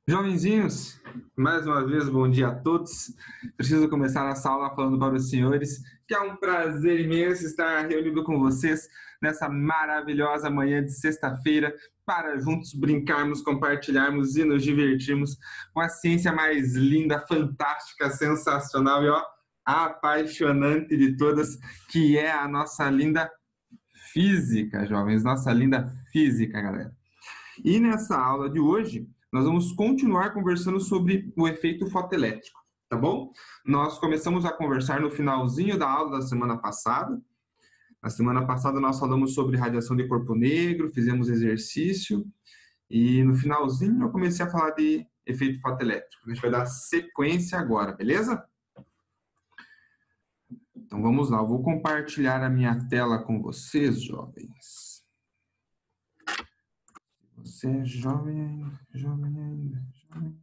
Jovenzinhos, mais uma vez, bom dia a todos. Preciso começar essa aula falando para os senhores que é um prazer imenso estar reunido com vocês nessa maravilhosa manhã de sexta-feira para juntos brincarmos, compartilharmos e nos divertirmos com a ciência mais linda, fantástica, sensacional e apaixonante de todas, que é a nossa linda física, jovens, nossa linda física, galera. E nessa aula de hoje, nós vamos continuar conversando sobre o efeito fotoelétrico, tá bom? Nós começamos a conversar no finalzinho da aula da semana passada. Na semana passada nós falamos sobre radiação de corpo negro, fizemos exercício e no finalzinho eu comecei a falar de efeito fotoelétrico. A gente vai dar sequência agora, beleza? Então vamos lá, eu vou compartilhar a minha tela com vocês, jovens. Você é jovem ainda, jovem ainda, jovem.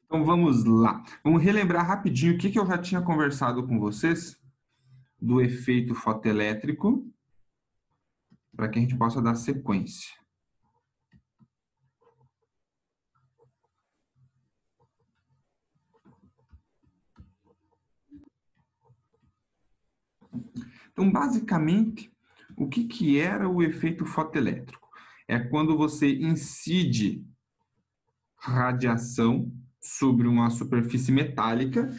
Então vamos lá. Vamos relembrar rapidinho o que eu já tinha conversado com vocês do efeito fotoelétrico, para que a gente possa dar sequência. Então, basicamente, o que era o efeito fotoelétrico? É quando você incide radiação sobre uma superfície metálica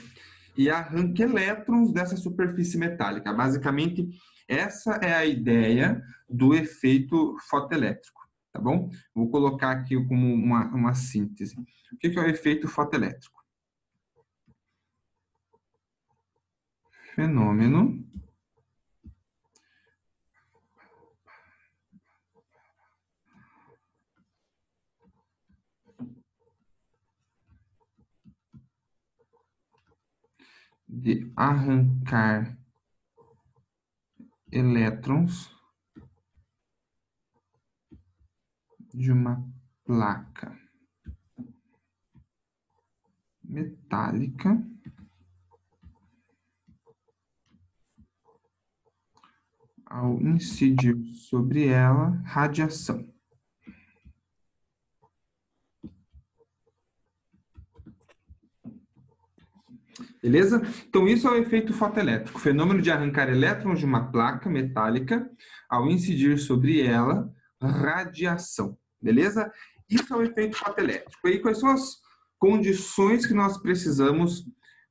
e arranca elétrons dessa superfície metálica. Basicamente, essa é a ideia do efeito fotoelétrico, tá bom? Vou colocar aqui como uma síntese. O que é o efeito fotoelétrico? Fenômeno de arrancar elétrons de uma placa metálica ao incidir sobre ela radiação. Beleza? Então, isso é o efeito fotoelétrico, fenômeno de arrancar elétrons de uma placa metálica ao incidir sobre ela radiação. Beleza? Isso é o efeito fotoelétrico. E quais são as condições que nós precisamos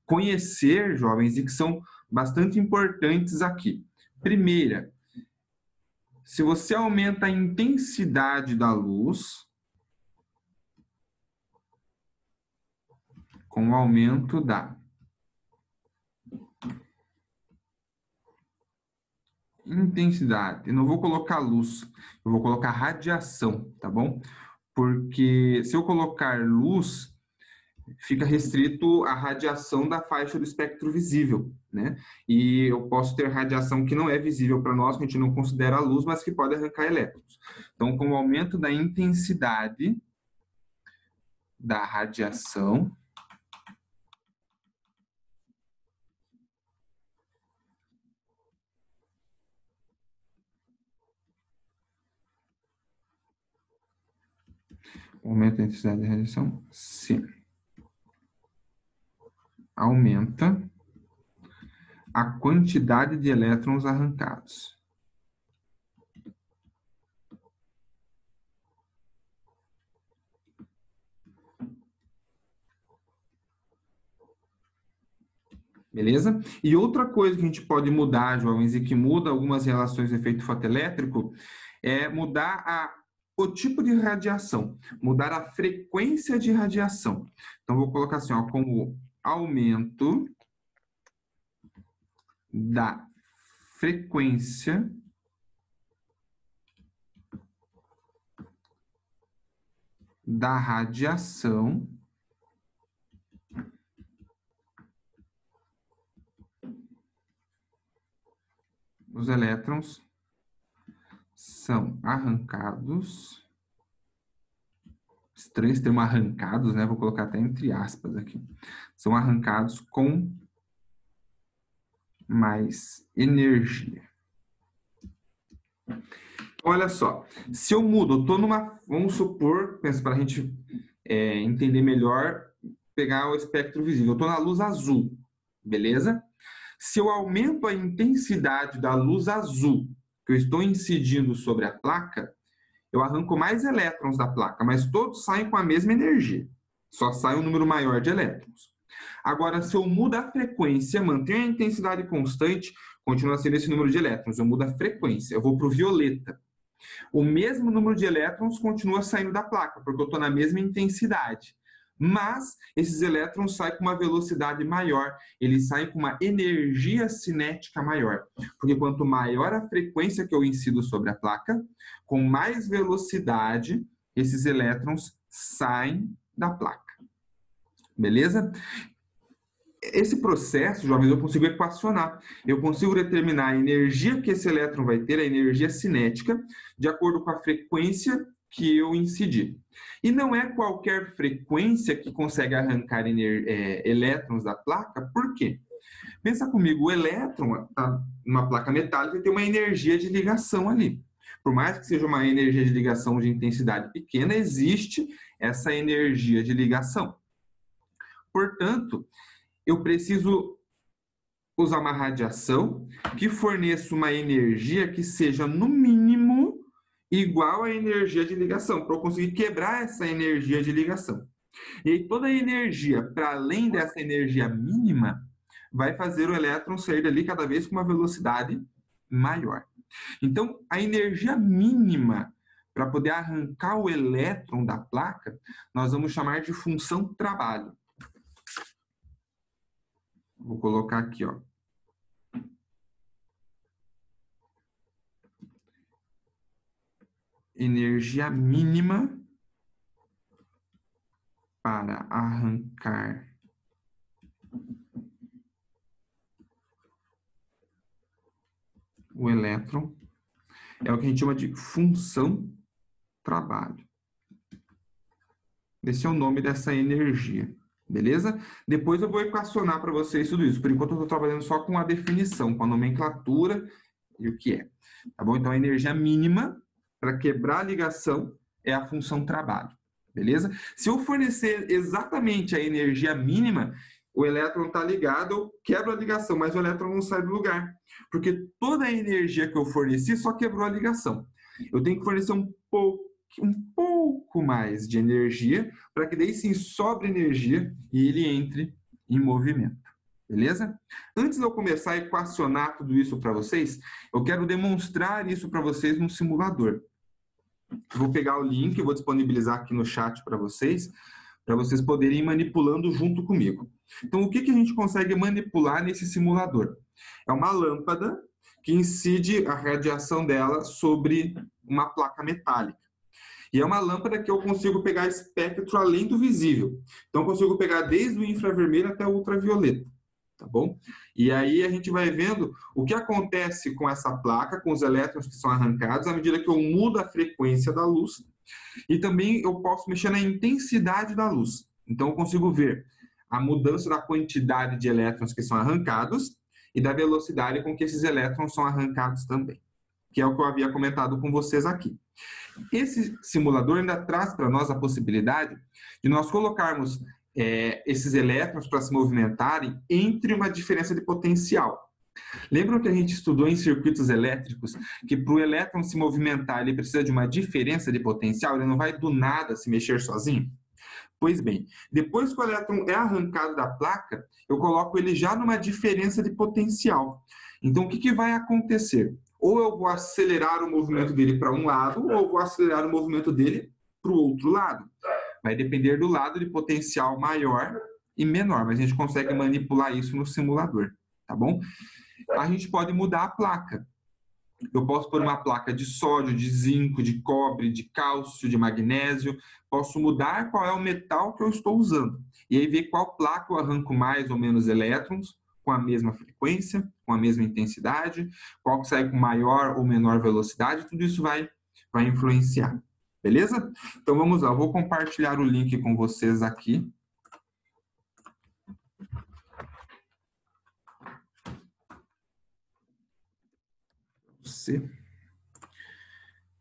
conhecer, jovens, e que são bastante importantes aqui? Primeira, se você aumenta a intensidade da luz com o aumento da intensidade, eu não vou colocar luz, eu vou colocar radiação, tá bom? Porque se eu colocar luz, fica restrito à radiação da faixa do espectro visível, né? E eu posso ter radiação que não é visível para nós, que a gente não considera luz, mas que pode arrancar elétrons. Então, com o aumento da intensidade da radiação, aumento da intensidade da radiação, sim, aumenta a quantidade de elétrons arrancados. Beleza? E outra coisa que a gente pode mudar, jovens, e que muda algumas relações do efeito fotoelétrico, é mudar o tipo de radiação, mudar a frequência de radiação. Então, vou colocar assim, ó, como aumento da frequência da radiação os elétrons são arrancados Estranho esse termo arrancados, né? Vou colocar até entre aspas aqui. São arrancados com mais energia. Olha só, se eu mudo, eu estou numa, vamos supor, para a gente entender melhor, pegar o espectro visível. Eu estou na luz azul, beleza? Se eu aumento a intensidade da luz azul que eu estou incidindo sobre a placa, eu arranco mais elétrons da placa, mas todos saem com a mesma energia. Só sai um número maior de elétrons. Agora, se eu mudo a frequência, mantenho a intensidade constante, continua sendo esse número de elétrons. Eu mudo a frequência, eu vou para o violeta. O mesmo número de elétrons continua saindo da placa, porque eu estou na mesma intensidade. Mas esses elétrons saem com uma velocidade maior, eles saem com uma energia cinética maior. Porque quanto maior a frequência que eu incido sobre a placa, com mais velocidade esses elétrons saem da placa. Beleza? Esse processo, jovens, eu consigo equacionar. Eu consigo determinar a energia que esse elétron vai ter, a energia cinética, de acordo com a frequência que eu incidi. E não é qualquer frequência que consegue arrancar elétrons da placa. Por quê? Pensa comigo, o elétron está numa placa metálica e tem uma energia de ligação ali. Por mais que seja uma energia de ligação de intensidade pequena, existe essa energia de ligação. Portanto, eu preciso usar uma radiação que forneça uma energia que seja, no mínimo, igual à energia de ligação, para eu conseguir quebrar essa energia de ligação. E aí, toda a energia, para além dessa energia mínima, vai fazer o elétron sair dali cada vez com uma velocidade maior. Então, a energia mínima para poder arrancar o elétron da placa, nós vamos chamar de função trabalho. Vou colocar aqui, ó. Energia mínima para arrancar o elétron é o que a gente chama de função trabalho. Esse é o nome dessa energia, beleza? Depois eu vou equacionar para vocês tudo isso. Por enquanto eu estou trabalhando só com a definição, com a nomenclatura e o que é. Tá bom? Então a energia mínima para quebrar a ligação é a função trabalho, beleza? Se eu fornecer exatamente a energia mínima, o elétron está ligado, eu quebro a ligação, mas o elétron não sai do lugar, porque toda a energia que eu forneci só quebrou a ligação. Eu tenho que fornecer um pouco mais de energia para que daí sim sobre energia e ele entre em movimento. Beleza? Antes de eu começar a equacionar tudo isso para vocês, eu quero demonstrar isso para vocês num simulador. Eu vou pegar o link, vou disponibilizar aqui no chat para vocês poderem ir manipulando junto comigo. Então, o que a gente consegue manipular nesse simulador? É uma lâmpada que incide a radiação dela sobre uma placa metálica. E é uma lâmpada que eu consigo pegar espectro além do visível. Então, eu consigo pegar desde o infravermelho até o ultravioleta. Tá bom? E aí a gente vai vendo o que acontece com essa placa, com os elétrons que são arrancados, à medida que eu mudo a frequência da luz. E também eu posso mexer na intensidade da luz. Então eu consigo ver a mudança da quantidade de elétrons que são arrancados e da velocidade com que esses elétrons são arrancados também, que é o que eu havia comentado com vocês aqui. Esse simulador ainda traz para nós a possibilidade de nós colocarmos esses elétrons para se movimentarem entre uma diferença de potencial. Lembram que a gente estudou em circuitos elétricos que para o elétron se movimentar ele precisa de uma diferença de potencial, ele não vai do nada se mexer sozinho? Pois bem, depois que o elétron é arrancado da placa, eu coloco ele já numa diferença de potencial. Então o que vai acontecer? Ou eu vou acelerar o movimento dele para um lado, ou eu vou acelerar o movimento dele para o outro lado. Vai depender do lado de potencial maior e menor, mas a gente consegue manipular isso no simulador, tá bom? A gente pode mudar a placa. Eu posso pôr uma placa de sódio, de zinco, de cobre, de cálcio, de magnésio. Posso mudar qual é o metal que eu estou usando. E aí ver qual placa eu arranco mais ou menos elétrons, com a mesma frequência, com a mesma intensidade, qual que sai com maior ou menor velocidade, tudo isso vai influenciar. Beleza? Então vamos lá, eu vou compartilhar o link com vocês aqui.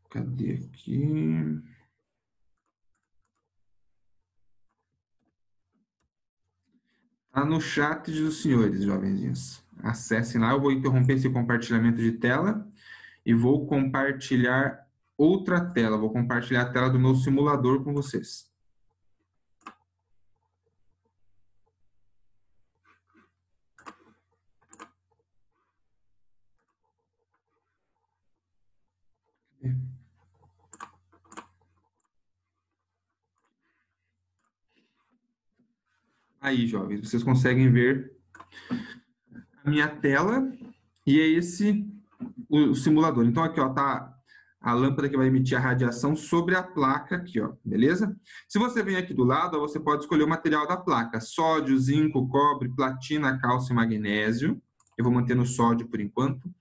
Cadê aqui? Está no chat dos senhores, jovenzinhos. Acessem lá, eu vou interromper esse compartilhamento de tela e vou compartilhar outra tela. Vou compartilhar a tela do meu simulador com vocês. Aí, jovens, vocês conseguem ver a minha tela e é esse o simulador. Então, aqui, ó, tá a lâmpada que vai emitir a radiação sobre a placa aqui, ó, beleza? Se você vem aqui do lado, ó, você pode escolher o material da placa: sódio, zinco, cobre, platina, cálcio e magnésio. Eu vou manter no sódio por enquanto.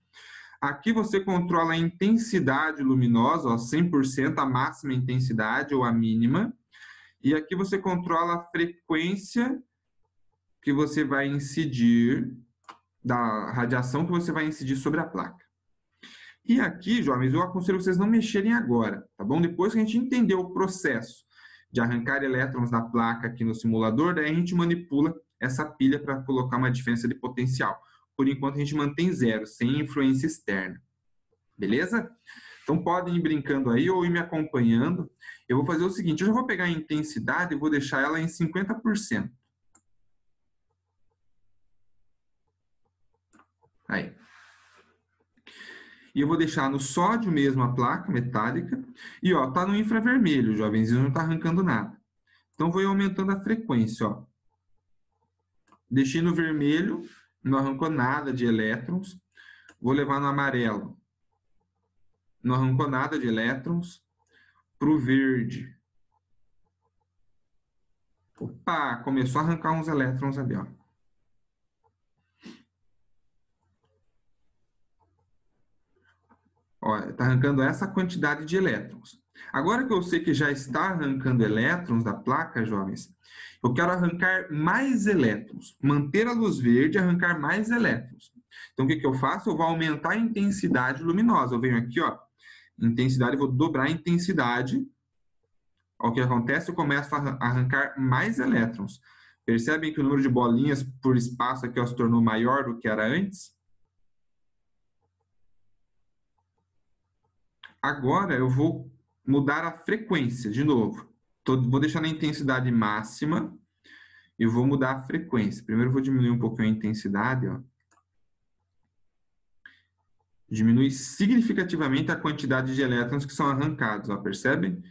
Aqui você controla a intensidade luminosa, ó, 100%, a máxima intensidade ou a mínima. E aqui você controla a frequência que você vai incidir, da radiação que você vai incidir sobre a placa. E aqui, jovens, eu aconselho vocês não mexerem agora, tá bom? Depois que a gente entender o processo de arrancar elétrons da placa aqui no simulador, daí a gente manipula essa pilha para colocar uma diferença de potencial. Por enquanto, a gente mantém zero, sem influência externa. Beleza? Então, podem ir brincando aí ou ir me acompanhando. Eu vou fazer o seguinte, eu já vou pegar a intensidade e vou deixar ela em 50%. Aí. E eu vou deixar no sódio mesmo a placa metálica. E, ó, tá no infravermelho, jovens, e não tá arrancando nada. Então, vou ir aumentando a frequência, ó. Deixei no vermelho, não arrancou nada de elétrons. Vou levar no amarelo. Não arrancou nada de elétrons. Para o verde. Opa, começou a arrancar uns elétrons ali, ó. Está arrancando essa quantidade de elétrons. Agora que eu sei que já está arrancando elétrons da placa, jovens, eu quero arrancar mais elétrons, manter a luz verde e arrancar mais elétrons. Então, o que eu faço? Eu vou aumentar a intensidade luminosa. Eu venho aqui, ó, intensidade, vou dobrar a intensidade. Ó, o que acontece? Eu começo a arrancar mais elétrons. Percebem que o número de bolinhas por espaço aqui, ó, se tornou maior do que era antes? Agora eu vou mudar a frequência de novo. Vou deixar na intensidade máxima e vou mudar a frequência. Primeiro eu vou diminuir um pouquinho a intensidade, ó. Diminui significativamente a quantidade de elétrons que são arrancados, ó, percebe?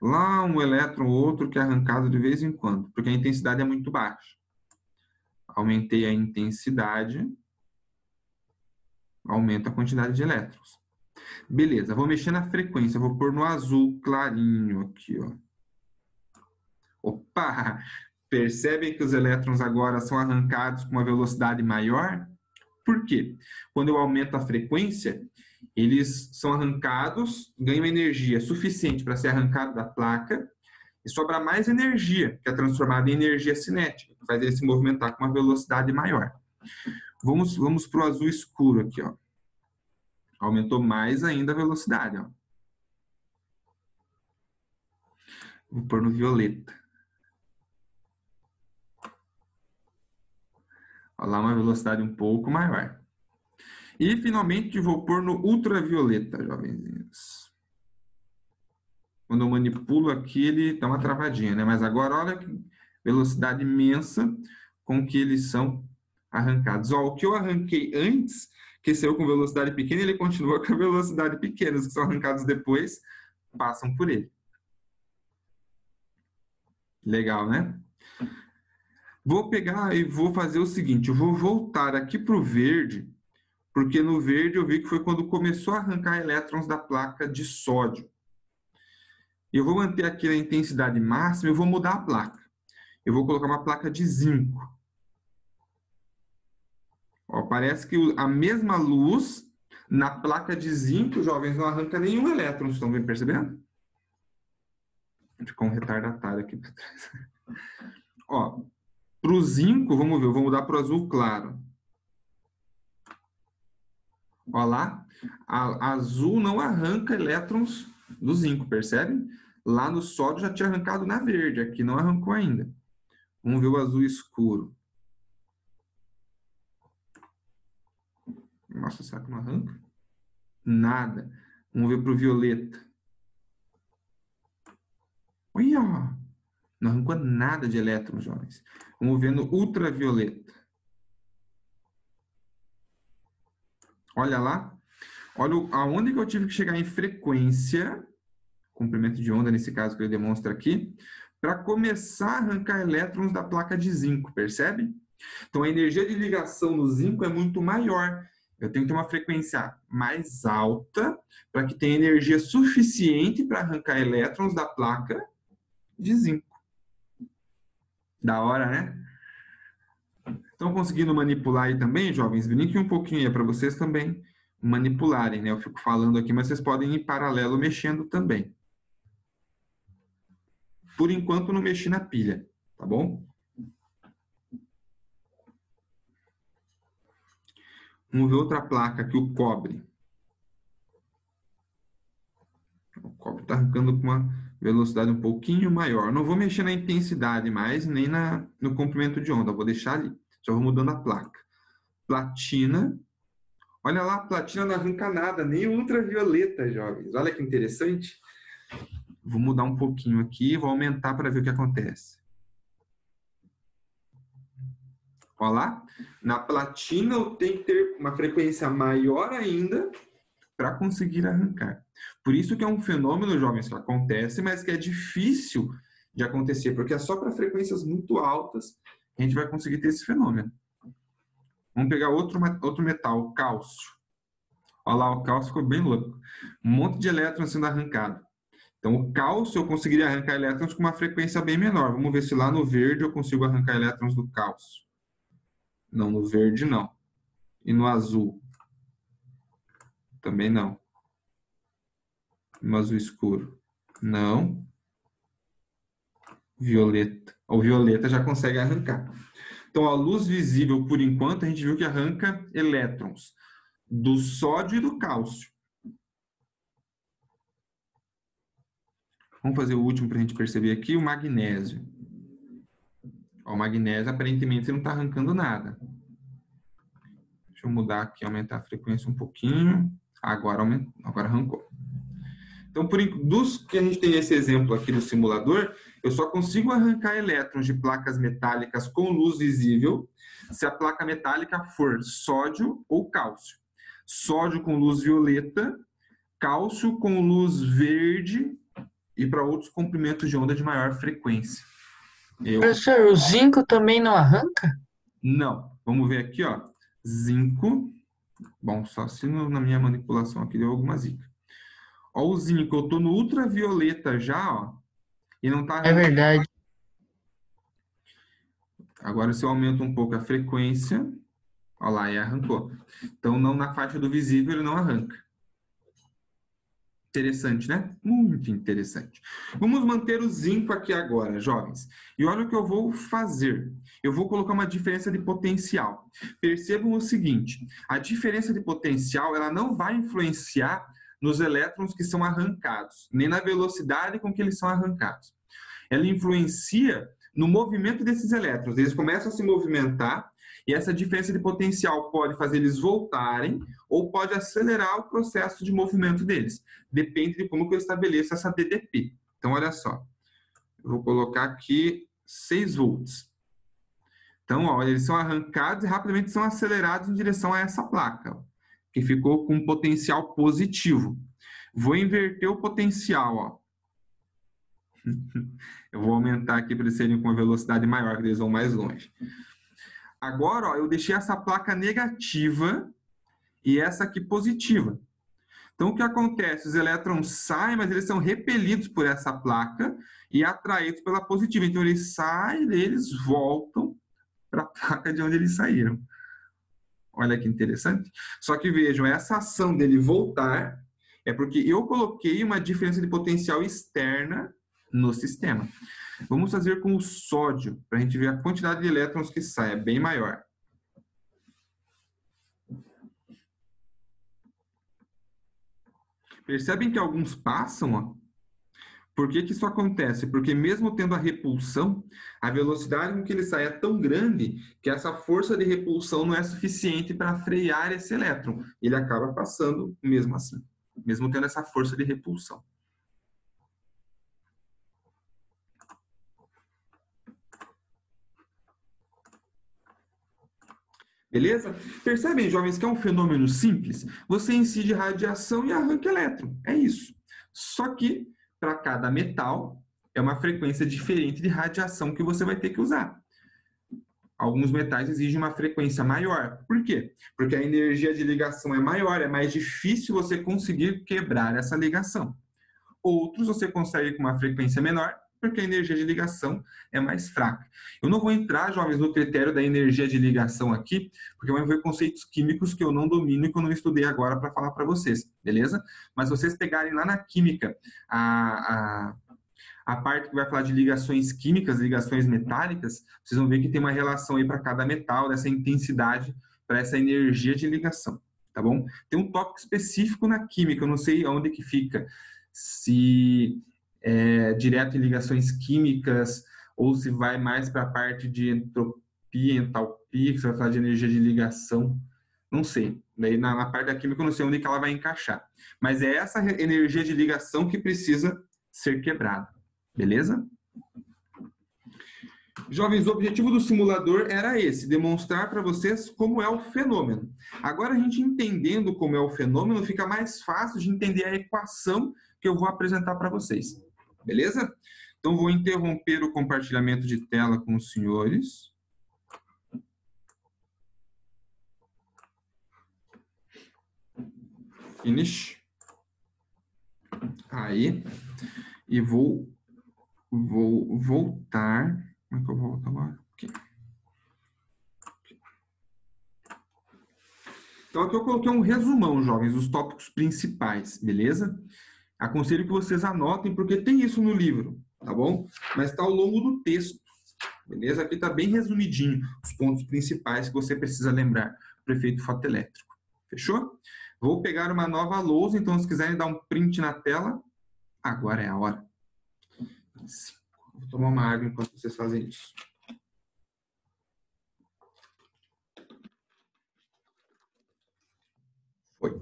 Lá um elétron ou outro que é arrancado de vez em quando, porque a intensidade é muito baixa. Aumentei a intensidade, aumenta a quantidade de elétrons. Beleza, vou mexer na frequência, vou pôr no azul clarinho aqui, ó. Opa! Percebem que os elétrons agora são arrancados com uma velocidade maior? Por quê? Quando eu aumento a frequência, eles são arrancados, ganham energia suficiente para ser arrancado da placa e sobra mais energia, que é transformada em energia cinética, que faz ele se movimentar com uma velocidade maior. Vamos para o azul escuro aqui, ó. Aumentou mais ainda a velocidade, ó. Vou pôr no violeta. Olha lá, uma velocidade um pouco maior. E, finalmente, vou pôr no ultravioleta, jovenzinhos. Quando eu manipulo aqui, ele dá uma travadinha, né? Mas agora, olha que velocidade imensa com que eles são arrancados. Ó, o que eu arranquei antes, que saiu com velocidade pequena, ele continua com a velocidade pequena. Os que são arrancados depois, passam por ele. Legal, né? Vou pegar e vou fazer o seguinte, eu vou voltar aqui para o verde, porque no verde eu vi que foi quando começou a arrancar elétrons da placa de sódio. Eu vou manter aqui a intensidade máxima, eu vou mudar a placa. Eu vou colocar uma placa de zinco. Ó, parece que a mesma luz na placa de zinco, jovens, não arranca nenhum elétron, estão percebendo? Ficou um retardatário aqui para trás. Ó, para o zinco, vamos ver, eu vou mudar para o azul claro. Ó lá, azul não arranca elétrons do zinco, percebe? Lá no sódio já tinha arrancado na verde, aqui não arrancou ainda. Vamos ver o azul escuro. Nossa, será que não arranca? Nada. Vamos ver para o violeta. Olha, ó. Não arrancou nada de elétrons, jovens. Vamos ver no ultravioleta. Olha lá. Olha aonde que eu tive que chegar em frequência, comprimento de onda, nesse caso que ele demonstra aqui, para começar a arrancar elétrons da placa de zinco, percebe? Então, a energia de ligação no zinco é muito maior. Eu tenho que ter uma frequência mais alta para que tenha energia suficiente para arrancar elétrons da placa de zinco. Da hora, né? Estão conseguindo manipular aí também, jovens? Brinquem um pouquinho aí para vocês também manipularem, né? Eu fico falando aqui, mas vocês podem ir em paralelo mexendo também. Por enquanto, não mexi na pilha, tá bom? Vamos ver outra placa aqui, o cobre. O cobre está arrancando com uma velocidade um pouquinho maior. Não vou mexer na intensidade mais, nem no comprimento de onda. Vou deixar ali. Só vou mudando a placa. Platina. Olha lá, a platina não arranca nada, nem ultravioleta, jovens. Olha que interessante. Vou mudar um pouquinho aqui, vou aumentar para ver o que acontece. Olha lá. Na platina eu tenho que ter uma frequência maior ainda para conseguir arrancar. Por isso que é um fenômeno, jovens, que acontece, mas que é difícil de acontecer, porque é só para frequências muito altas que a gente vai conseguir ter esse fenômeno. Vamos pegar outro metal, o cálcio. Olha lá, o cálcio ficou bem louco. Um monte de elétrons sendo arrancado. Então, o cálcio eu conseguiria arrancar elétrons com uma frequência bem menor. Vamos ver se lá no verde eu consigo arrancar elétrons do cálcio. Não, no verde não. E no azul? Também não. No azul escuro? Não. Violeta. O violeta já consegue arrancar. Então, a luz visível, por enquanto, a gente viu que arranca elétrons do sódio e do cálcio. Vamos fazer o último para a gente perceber aqui, o magnésio. O magnésio, aparentemente, não está arrancando nada. Deixa eu mudar aqui, aumentar a frequência um pouquinho. Agora arrancou. Então, dos que a gente tem esse exemplo aqui no simulador, eu só consigo arrancar elétrons de placas metálicas com luz visível se a placa metálica for sódio ou cálcio. Sódio com luz violeta, cálcio com luz verde e para outros comprimentos de onda de maior frequência. Professor, o zinco também não arranca? Não. Vamos ver aqui, ó. Zinco. Bom, só se na minha manipulação aqui deu alguma zica. Ó, o zinco, eu estou no ultravioleta já, ó. E não está É arrancando. verdade. Agora, se eu aumento um pouco a frequência, ó lá, e arrancou. Então, não na faixa do visível, ele não arranca. Interessante, né? Muito interessante. Vamos manter o zinco aqui agora, jovens. E olha o que eu vou fazer. Eu vou colocar uma diferença de potencial. Percebam o seguinte, a diferença de potencial, ela não vai influenciar nos elétrons que são arrancados, nem na velocidade com que eles são arrancados. Ela influencia no movimento desses elétrons. Eles começam a se movimentar e essa diferença de potencial pode fazer eles voltarem ou pode acelerar o processo de movimento deles. Depende de como que eu estabeleço essa DDP. Então, olha só. Eu vou colocar aqui 6 volts. Então, ó, eles são arrancados e rapidamente são acelerados em direção a essa placa, ó, que ficou com um potencial positivo. Vou inverter o potencial, ó. Eu vou aumentar aqui para eles serem com uma velocidade maior, que eles vão mais longe. Agora, ó, eu deixei essa placa negativa e essa aqui positiva. Então, o que acontece? Os elétrons saem, mas eles são repelidos por essa placa e atraídos pela positiva. Então, eles saem e eles voltam para a placa de onde eles saíram. Olha que interessante. Só que vejam, essa ação dele voltar é porque eu coloquei uma diferença de potencial externa no sistema. Vamos fazer com o sódio, para a gente ver a quantidade de elétrons que sai, é bem maior. Percebem que alguns passam, ó? Por que que isso acontece? Porque mesmo tendo a repulsão, a velocidade com que ele sai é tão grande que essa força de repulsão não é suficiente para frear esse elétron. Ele acaba passando mesmo assim, mesmo tendo essa força de repulsão. Beleza? Percebem, jovens, que é um fenômeno simples? Você incide radiação e arranca elétron. É isso. Só que, para cada metal, é uma frequência diferente de radiação que você vai ter que usar. Alguns metais exigem uma frequência maior. Por quê? Porque a energia de ligação é maior, é mais difícil você conseguir quebrar essa ligação. Outros você consegue com uma frequência menor, porque a energia de ligação é mais fraca. Eu não vou entrar, jovens, no critério da energia de ligação aqui, porque vai envolver conceitos químicos que eu não domino e que eu não estudei agora para falar para vocês, beleza? Mas se vocês pegarem lá na química a parte que vai falar de ligações químicas, ligações metálicas, vocês vão ver que tem uma relação aí para cada metal, dessa intensidade, para essa energia de ligação, tá bom? Tem um tópico específico na química, eu não sei onde que fica, se é direto em ligações químicas ou se vai mais para a parte de entropia, entalpia, que você vai falar de energia de ligação, não sei. Daí na parte da química eu não sei onde que ela vai encaixar. Mas é essa energia de ligação que precisa ser quebrada. Beleza? Jovens, o objetivo do simulador era esse, demonstrar para vocês como é o fenômeno. Agora, a gente entendendo como é o fenômeno, fica mais fácil de entender a equação que eu vou apresentar para vocês. Beleza? Então, vou interromper o compartilhamento de tela com os senhores. Finish. Aí. E vou voltar. Como é que eu volto agora? Aqui. Então, aqui eu coloquei um resumão, jovens, dos tópicos principais, beleza? Aconselho que vocês anotem, porque tem isso no livro, tá bom? Mas está ao longo do texto, beleza? Aqui está bem resumidinho os pontos principais que você precisa lembrar para o efeito fotoelétrico. Fechou? Vou pegar uma nova lousa, então se quiserem dar um print na tela, agora é a hora. Vou tomar uma água enquanto vocês fazem isso. Foi.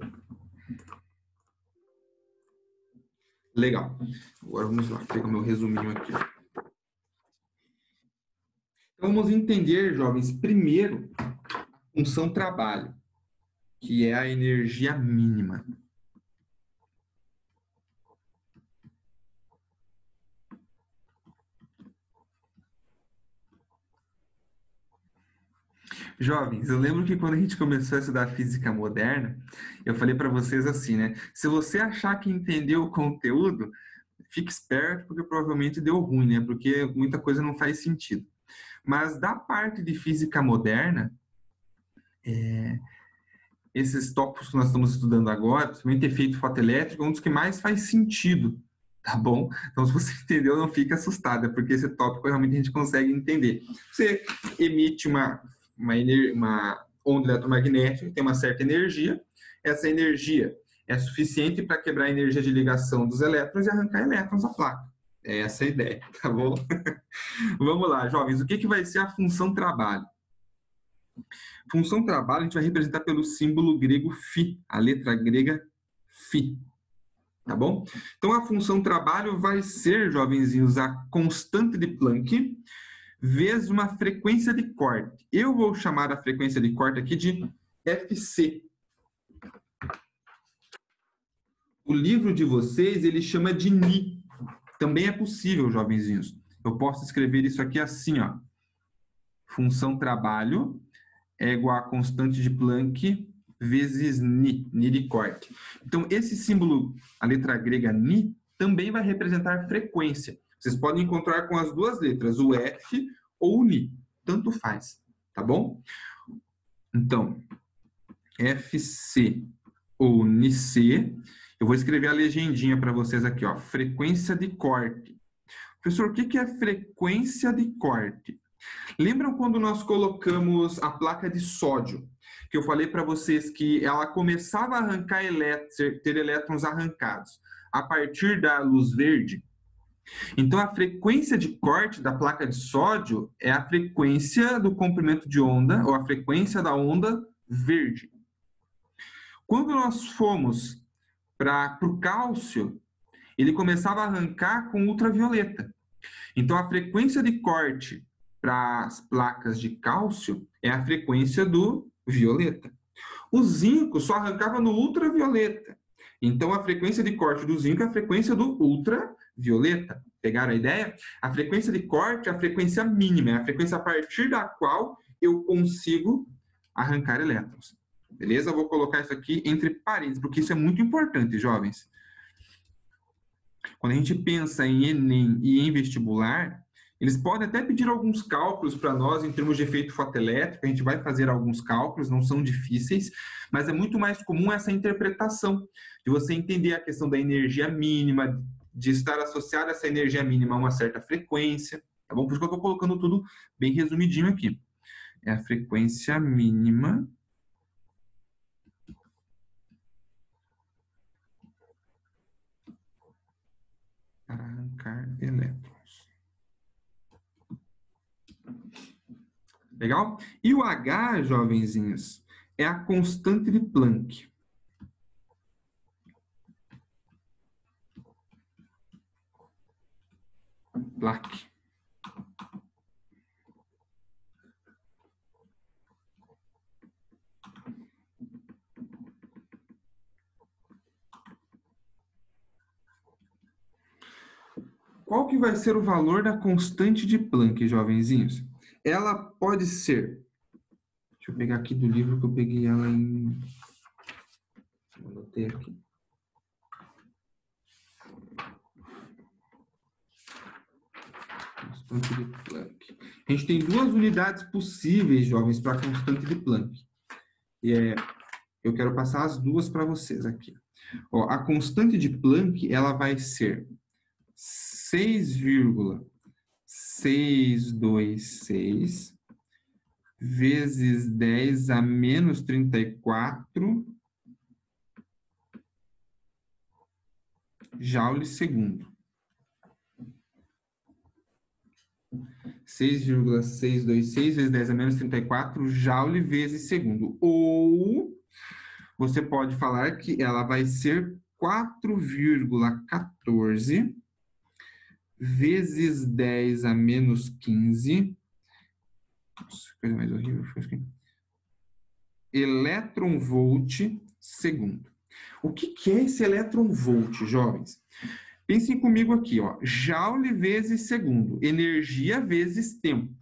Legal. Agora vamos lá, pegar meu resuminho aqui. Então vamos entender, jovens, primeiro a função trabalho, que é a energia mínima. Jovens, eu lembro que quando a gente começou a estudar física moderna, eu falei para vocês assim, né? Se você achar que entendeu o conteúdo, fique esperto, porque provavelmente deu ruim, né? Porque muita coisa não faz sentido. Mas da parte de física moderna, esses tópicos que nós estamos estudando agora, principalmente efeito fotoelétrico, é um dos que mais faz sentido, tá bom? Então, se você entendeu, não fique assustada, porque esse tópico realmente a gente consegue entender. Você emite uma onda eletromagnética, tem uma certa energia, essa energia é suficiente para quebrar a energia de ligação dos elétrons e arrancar elétrons da placa. É essa a ideia, tá bom? Vamos lá, jovens, o que vai ser a função trabalho? Função trabalho a gente vai representar pelo símbolo grego φ, a letra grega φ, tá bom? Então a função trabalho vai ser, jovenzinhos, a constante de Planck vezes uma frequência de corte. Eu vou chamar a frequência de corte aqui de Fc. O livro de vocês, ele chama de Ni. Também é possível, jovenzinhos. Eu posso escrever isso aqui assim, ó. Função trabalho é igual a constante de Planck vezes Ni, Ni de corte. Então, esse símbolo, a letra grega Ni, também vai representar frequência. Vocês podem encontrar com as duas letras, o F ou o Ni. Tanto faz, tá bom? Então, Fc ou Nic, eu vou escrever a legendinha para vocês aqui, ó. Frequência de corte. Professor, o que é frequência de corte? Lembram quando nós colocamos a placa de sódio? Que eu falei para vocês que ela começava a arrancar ter elétrons arrancados a partir da luz verde? Então, a frequência de corte da placa de sódio é a frequência do comprimento de onda, ou a frequência da onda verde. Quando nós fomos para o cálcio, ele começava a arrancar com ultravioleta. Então, a frequência de corte para as placas de cálcio é a frequência do violeta. O zinco só arrancava no ultravioleta. Então, a frequência de corte do zinco é a frequência do ultravioleta. Pegaram a ideia? A frequência de corte é a frequência mínima, é a frequência a partir da qual eu consigo arrancar elétrons. Beleza? Eu vou colocar isso aqui entre parênteses, porque isso é muito importante, jovens. Quando a gente pensa em Enem e em vestibular, eles podem até pedir alguns cálculos para nós em termos de efeito fotoelétrico, a gente vai fazer alguns cálculos, não são difíceis, mas é muito mais comum essa interpretação, de você entender a questão da energia mínima, de estar associada essa energia mínima a uma certa frequência, tá bom? Por isso que eu estou colocando tudo bem resumidinho aqui. É a frequência mínima para arrancar elétrons. Legal? E o H, jovenzinhos, é a constante de Planck. Planck. Qual que vai ser o valor da constante de Planck, jovenzinhos? Ela pode ser... Deixa eu pegar aqui do livro que eu peguei ela em... Anotei aqui. Constante de Planck. A gente tem duas unidades possíveis, jovens, para a constante de Planck. E eu quero passar as duas para vocês aqui. Ó, a constante de Planck, ela vai ser 6,626 vezes 10 a menos 34 joules segundo. 6,626 vezes 10 a menos 34 joule vezes segundo. Ou você pode falar que ela vai ser 4,14 vezes 10 a menos 15. Nossa, coisa mais horrível. Elétron-volt segundo. O que é esse elétron-volt, jovens? Pensem comigo aqui, ó. Joule vezes segundo. Energia vezes tempo.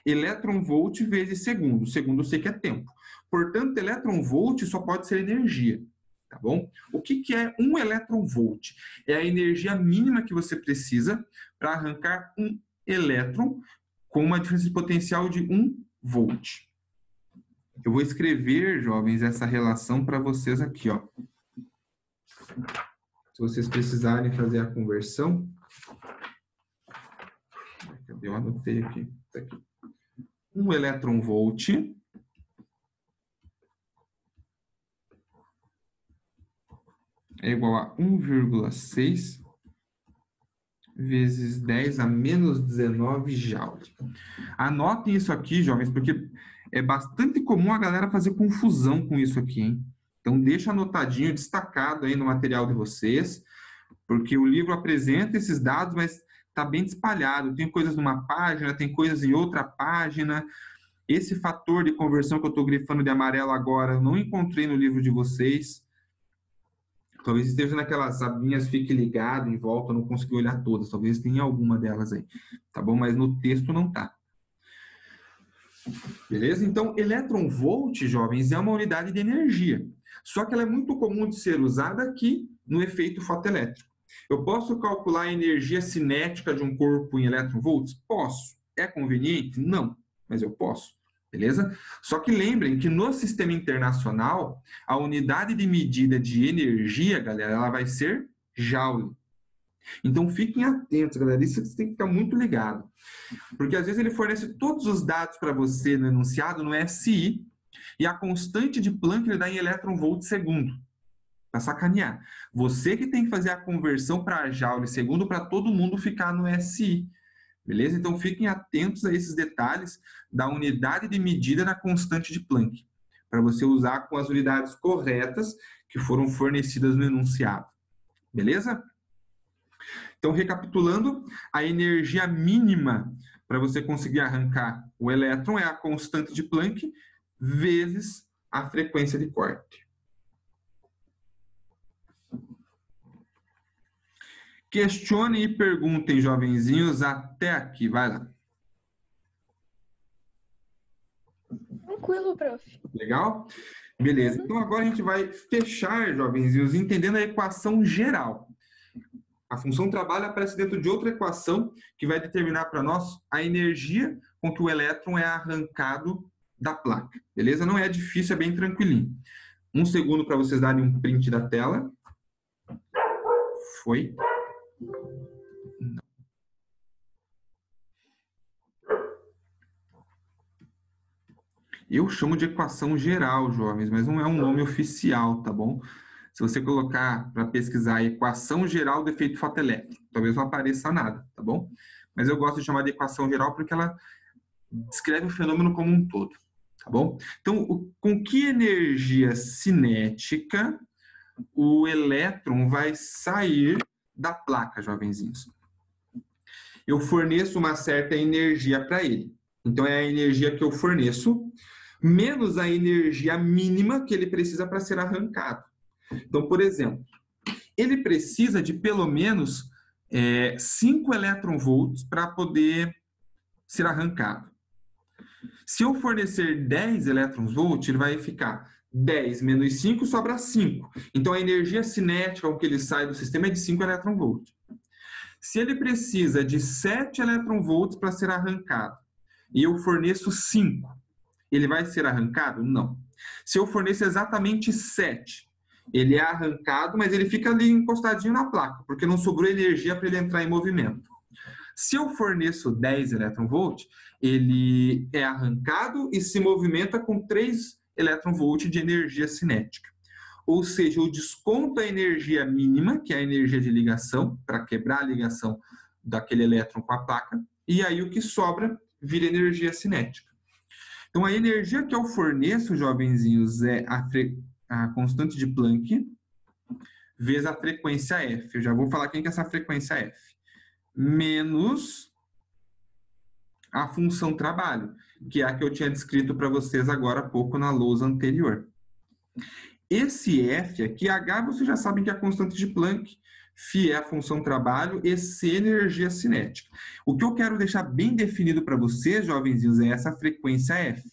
Elétron-volt vezes segundo. Segundo eu sei que é tempo. Portanto, elétron-volt só pode ser energia. Tá bom? O que é um elétron-volt? É a energia mínima que você precisa para arrancar um elétron com uma diferença de potencial de 1 volt. Eu vou escrever, jovens, essa relação para vocês aqui, ó. Se vocês precisarem fazer a conversão, eu anotei aqui, tá aqui. 1 elétron-volt é igual a 1,6 vezes 10 a menos 19 joule. Anotem isso aqui, jovens, porque é bastante comum a galera fazer confusão com isso aqui, hein? Então, deixa anotadinho, destacado aí no material de vocês, porque o livro apresenta esses dados, mas está bem espalhado. Tem coisas numa página, tem coisas em outra página. Esse fator de conversão que eu estou grifando de amarelo agora, eu não encontrei no livro de vocês. Talvez esteja naquelas abinhas, fique ligado em volta, eu não consegui olhar todas. Talvez tenha alguma delas aí, tá bom? Mas no texto não tá. Beleza? Então, elétron-volt, jovens, é uma unidade de energia. Só que ela é muito comum de ser usada aqui no efeito fotoelétrico. Eu posso calcular a energia cinética de um corpo em elétron-volts? Posso. É conveniente? Não, mas eu posso. Beleza? Só que lembrem que no sistema internacional, a unidade de medida de energia, galera, ela vai ser joule. Então, fiquem atentos, galera. Isso você tem que ficar muito ligado. Porque, às vezes, ele fornece todos os dados para você no enunciado no SI e a constante de Planck ele dá em elétron-volt segundo. Para sacanear. Você que tem que fazer a conversão para joule segundo para todo mundo ficar no SI. Beleza? Então, fiquem atentos a esses detalhes da unidade de medida na constante de Planck, para você usar com as unidades corretas que foram fornecidas no enunciado. Beleza? Então, recapitulando, a energia mínima para você conseguir arrancar o elétron é a constante de Planck vezes a frequência de corte. Questionem e perguntem, jovenzinhos, até aqui. Vai lá. Tranquilo, prof. Legal? Beleza. Então, agora a gente vai fechar, jovenzinhos, entendendo a equação geral. A função trabalho aparece dentro de outra equação que vai determinar para nós a energia com que o elétron é arrancado da placa. Beleza? Não é difícil, é bem tranquilinho. Um segundo para vocês darem um print da tela. Foi. Não. Eu chamo de equação geral, jovens, mas não é um nome oficial, tá bom? Se você colocar para pesquisar equação geral do efeito fotoelétrico, talvez não apareça nada, tá bom? Mas eu gosto de chamar de equação geral porque ela descreve o fenômeno como um todo, tá bom? Então, com que energia cinética o elétron vai sair da placa, jovenzinhos? Eu forneço uma certa energia para ele. Então, é a energia que eu forneço, menos a energia mínima que ele precisa para ser arrancado. Então, por exemplo, ele precisa de pelo menos 5 elétron-volts para poder ser arrancado. Se eu fornecer 10 elétron-volts, ele vai ficar 10 menos 5, sobra 5. Então, a energia cinética com que ele sai do sistema é de 5 elétron-volts. Se ele precisa de 7 elétron-volts para ser arrancado, e eu forneço 5, ele vai ser arrancado? Não. Se eu forneço exatamente 7, ele é arrancado, mas ele fica ali encostadinho na placa, porque não sobrou energia para ele entrar em movimento. Se eu forneço 10 elétron-volts, ele é arrancado e se movimenta com 3 elétron-volts de energia cinética. Ou seja, eu desconto a energia mínima, que é a energia de ligação, para quebrar a ligação daquele elétron com a placa, e aí o que sobra vira energia cinética. Então, a energia que eu forneço, jovenzinhos, é a constante de Planck vezes a frequência F. Eu já vou falar quem que é essa frequência F. Menos a função trabalho, que é a que eu tinha descrito para vocês agora há pouco na lousa anterior. Esse F aqui, H, vocês já sabem que é a constante de Planck, Φ é a função trabalho e C energia cinética. O que eu quero deixar bem definido para vocês, jovenzinhos, é essa frequência F.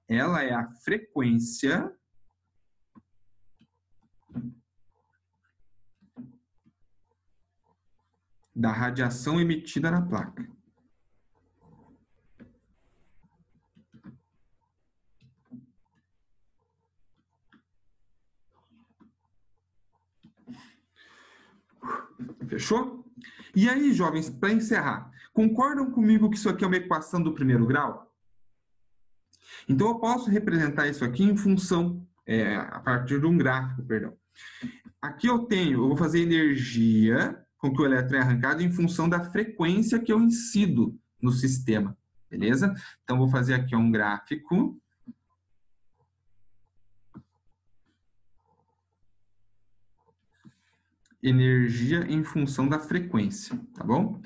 Ela é a frequência da radiação emitida na placa. Fechou? E aí, jovens, para encerrar, concordam comigo que isso aqui é uma equação do primeiro grau? Então, eu posso representar isso aqui em função, a partir de um gráfico, perdão. Aqui eu vou fazer energia com que o elétron é arrancado em função da frequência que eu incido no sistema, beleza? Então, vou fazer aqui um gráfico. Energia em função da frequência, tá bom?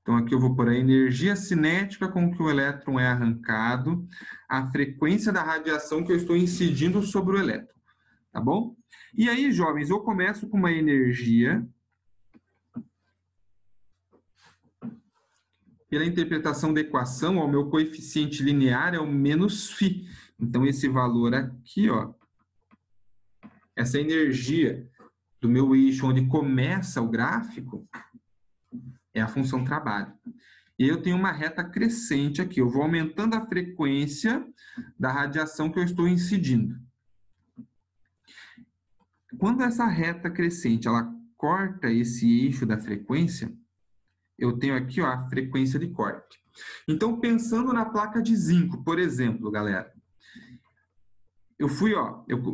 Então, aqui eu vou pôr a energia cinética com que o elétron é arrancado, a frequência da radiação que eu estou incidindo sobre o elétron, tá bom? E aí, jovens, eu começo com uma energia pela interpretação da equação, o meu coeficiente linear é o menos φ. Então, esse valor aqui, ó, essa energia do meu eixo onde começa o gráfico é a função trabalho. E eu tenho uma reta crescente aqui. Eu vou aumentando a frequência da radiação que eu estou incidindo. Quando essa reta crescente ela corta esse eixo da frequência, eu tenho aqui, ó, a frequência de corte. Então, pensando na placa de zinco, por exemplo, galera, eu fui,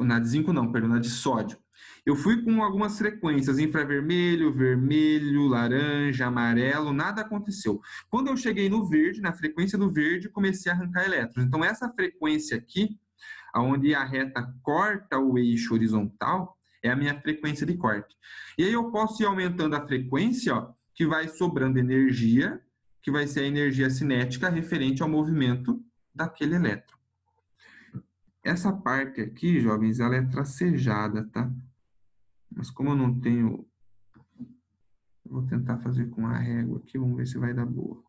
na de zinco não, perdão, na de sódio. Eu fui com algumas frequências, infravermelho, vermelho, laranja, amarelo, nada aconteceu. Quando eu cheguei no verde, na frequência do verde, comecei a arrancar elétrons. Então, essa frequência aqui, onde a reta corta o eixo horizontal, é a minha frequência de corte. E aí eu posso ir aumentando a frequência, ó, que vai sobrando energia, que vai ser a energia cinética referente ao movimento daquele elétron. Essa parte aqui, jovens, ela é tracejada, tá? Mas como eu não tenho... Vou tentar fazer com a régua aqui, vamos ver se vai dar boa.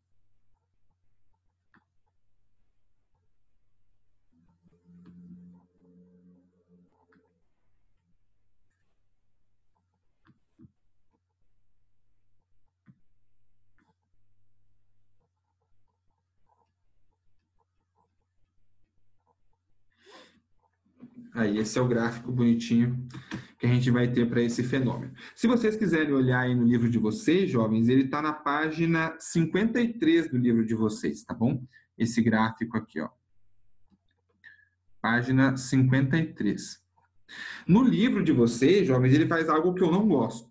Aí, esse é o gráfico bonitinho que a gente vai ter para esse fenômeno. Se vocês quiserem olhar aí no livro de vocês, jovens, ele está na página 53 do livro de vocês, tá bom? Esse gráfico aqui, ó. Página 53. No livro de vocês, jovens, ele faz algo que eu não gosto.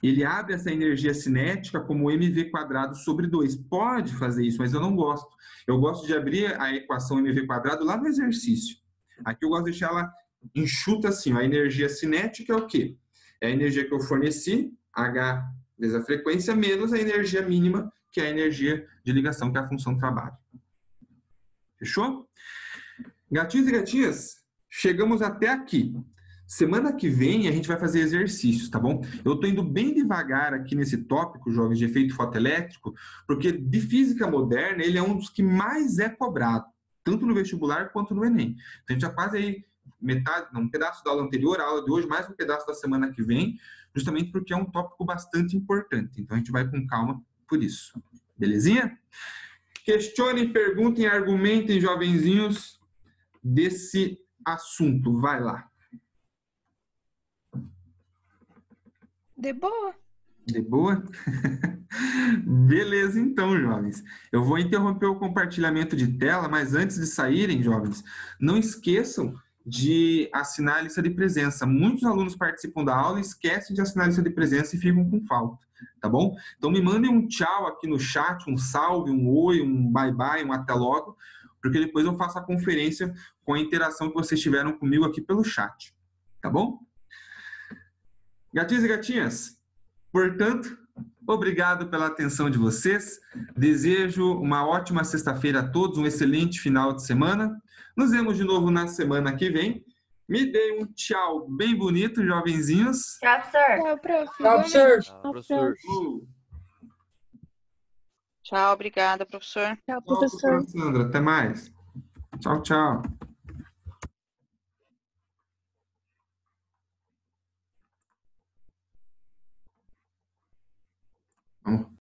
Ele abre essa energia cinética como mv² sobre 2. Pode fazer isso, mas eu não gosto. Eu gosto de abrir a equação mv² lá no exercício. Aqui eu gosto de deixar ela enxuta assim. A energia cinética é o quê? É a energia que eu forneci, H vezes a frequência, menos a energia mínima, que é a energia de ligação, que é a função trabalho. Fechou? Gatinhos e gatinhas, chegamos até aqui. Semana que vem a gente vai fazer exercícios, tá bom? Eu estou indo bem devagar aqui nesse tópico, jovens, de efeito fotoelétrico, porque de física moderna ele é um dos que mais é cobrado, tanto no vestibular quanto no Enem. Então, a gente já quase aí um pedaço da aula anterior, a aula de hoje, mais um pedaço da semana que vem, justamente porque é um tópico bastante importante. Então, a gente vai com calma por isso. Belezinha? Questionem, perguntem, argumentem, jovenzinhos, desse assunto. Vai lá. De boa. De boa? Beleza, então, jovens. Eu vou interromper o compartilhamento de tela, mas antes de saírem, jovens, não esqueçam de assinar a lista de presença. Muitos alunos participam da aula e esquecem de assinar a lista de presença e ficam com falta, tá bom? Então, me mandem um tchau aqui no chat, um salve, um oi, um bye-bye, um até logo, porque depois eu faço a conferência com a interação que vocês tiveram comigo aqui pelo chat, tá bom? Gatinhos e gatinhas, portanto, obrigado pela atenção de vocês. Desejo uma ótima sexta-feira a todos, um excelente final de semana. Nos vemos de novo na semana que vem. Me dê um tchau bem bonito, jovenzinhos. Tchau, professor. Tchau, prof. Tchau, professor. Tchau, professor. Tchau, obrigada, professor. Tchau, Tchau, professora Sandra. Até mais. Tchau, tchau.